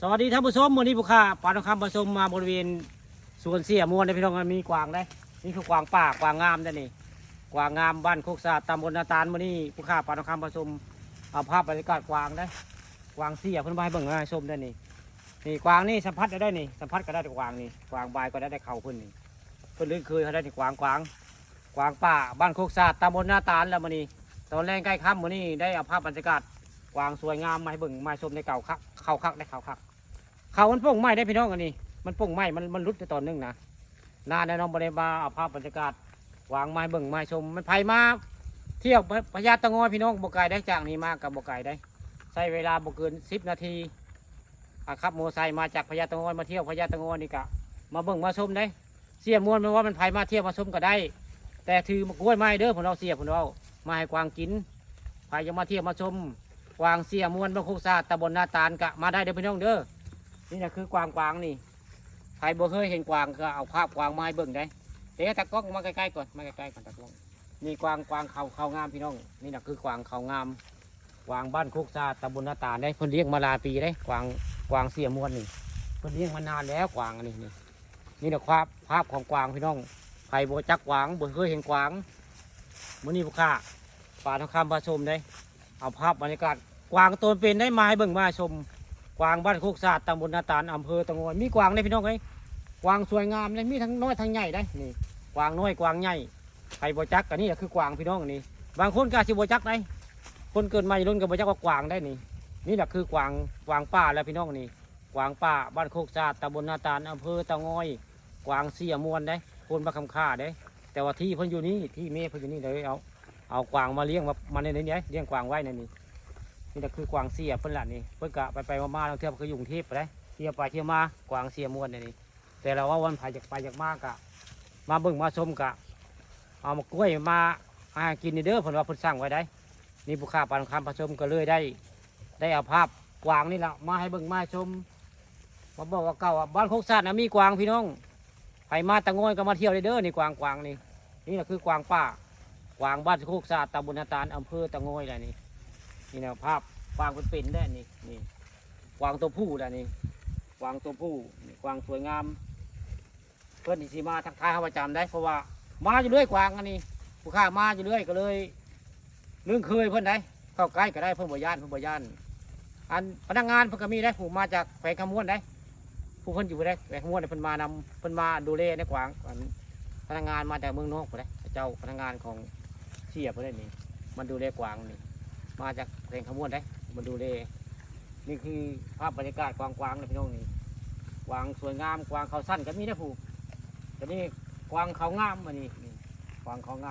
สวัสดีท่านผู้ชมวันนี้ผู้ค้าปลาทองคำผสมมาบริเวณสวนเสียมวนในพี่น้องมีกวางได้นี่คือกวางป่ากวางงามได้นี่กวางงามบ้านโคกศาสตร์ตำบลนาตาลวันนี้ผู้ค้าปลาทองคำผสมเอาภาพบรรยากาศกวางได้กวางเสียเพิ่นมาให้เบิ่งให้ชมได้นี่นี่กวางนี่สัมผัสได้นี่สัมผัสก็ได้กวางนี่กวางบายก็ได้เข่าเพิ่นนี่เพิ่นลื่นเคยเขาได้นี่กวางป่าบ้านโคกศาสตร์ตำบลนาตาลแล้ววันนี้ตอนแรกใกล้ค่ำวันนี้ได้เอาภาพบรรยากาศกวางสวยงามมาให้เบิ่งมาชมในเก่าคักได้เข่าคักเขามันป่งไม้ได้พี่น้องอันนี้มันป่งไม้มันรุดไปตอนนึงนะนานแน่นอนบริบาเอาภาพบรรยากาศวางไม้เบิ่งไม้ชมมันไผมาเที่ยวพญาตะงอยพี่น้องบกไก่ได้จากนี้มากับบกไก่ได้ใช้เวลาบกเกิน10 นาทีขับมอไซค์มาจากพญาตะงอยมาเที่ยวพญาตะงอยนี่กะมาเบิ่งมาชมได้เสียมวนมันว่ามันไผมาเที่ยวมาชมก็ได้แต่ถือมากล้วยไม้เด้อผมเราเสียผมเรามาให้กวางกินไผจะมาเที่ยวมาชมกวางเสียมวนบ้านโคกศาสตร์ตำบลนาตาลกะมาได้เด้อพี่น้องเด้อนี่นะคือกวางนี่ใครบ่เคยเห็นกวางก็เอาภาพกวางมาให้เบิ่งได้เดี๋ยวตะกล้องมาใกล้ๆก่อนมาใกล้ๆก่อนตะกล้องนี่กวางเขางามพี่น้องนี่นะคือกวางเขางามกวางบ้านโคกศาสตร์ตำบลนาตาลได้เพิ่นเลี้ยงมาหลายปีได้กวางเสียมวนนี่เพิ่นเลี้ยงมานานแล้วกวางนี่นะภาพของกวางพี่น้องใครบ่จักกวางบ่เคยเห็นกวางมื้อนี้ผู้ค้าปลาทองคำผสมได้เอาภาพบรรยากาศกวางตัวเป็นได้มาให้เบิ่งมาชมกวางบ้านโคกศาสตร์ตำบลนาตาลอำเภอตะงอยมีกวางได้พี่น้องเอ้ยกวางสวยงามเลยมีทั้งน้อยทั้งใหญ่ได้นี่กวางน้อยกวางใหญ่ใครบ่จักกันนี่คือกวางพี่น้องนี่บางคนก็สิบ่จักได้คนเกิดมาอยู่รุ่นก็บ่จักว่ากวางได้นี่แหละคือกวางป่าแล้วพี่น้องนี่กวางป่าบ้านโคกศาสตร์ตำบลนาตาลอำเภอตะงอยกวางเสียมวนได้คนมาคำค่าได้แต่ว่าที่เพิ่นอยู่นี่ที่เมย์เพิ่นอยู่นี่เลยเอากวางมาเลี้ยงมาในนี้เลี้ยงกวางไว้ในนี้นี่ก็คือกวางเสียเพิ่นละนี่เพิ่นกะไปมาๆเที่ยวคืออยู่กรุงเทพไปได้เที่ยวไปเที่ยวมากวางเสียมวนนี่แต่เราว่าวันไปจากมากะมาเบิ่งมาชมกะเอามากล้วยมากินนี่เด้อเพิ่นว่าเพิ่นสั่งไว้ได้นี่ผู้ค้าปลาทองคำผสมก็เลยได้เอาภาพกวางนี่แหละมาให้เบิ่งมาชมมาบอกว่าเก่าบ้านโคกศาสตร์นะมีกวางพี่น้องไปมาตะงอยก็มาเที่ยวได้เด้อนี่กวางนี่แหละคือกวางป่ากวางบ้านโคกศาสตร์ตำบลนาตาลอำเภอตะงอยอะไรนี่นะภาพกวางเป็นได้นี่กวางตัวผู้ได้นี่กวางตัวผู้กวางสวยงามเพื่อนที่สีมาทักทายเขาประจำได้เพราะว่ามาอยู่เรื่อยกวางอันนี้ผู้ค้ามาอยู่เรื่อยก็เลยเรื่องเคยเพื่อนได้เข้าใกล้ก็ได้เพื่อนบ่ย่านอันพนักงานเพื่อนก็มีได้ผู้มาจากแขวงขมวนได้ผู้เพื่อนอยู่ได้แขวงขมวนเพื่อนมาดูแลในกวางพนักงานมาจากเมืองนอกได้เจ้าพนักงานของเสียเพื่อนนี่มันดูแลกวางนี่มาจากแขวงขมวนได้มาดูแลนี่คือภาพบรรยากาศกวางนะพี่น้องนี่กวางสวยงามกวางเขาสั้นก็มีนะผู้แต่นี่กวางเขางามมานี่กวางเขางาม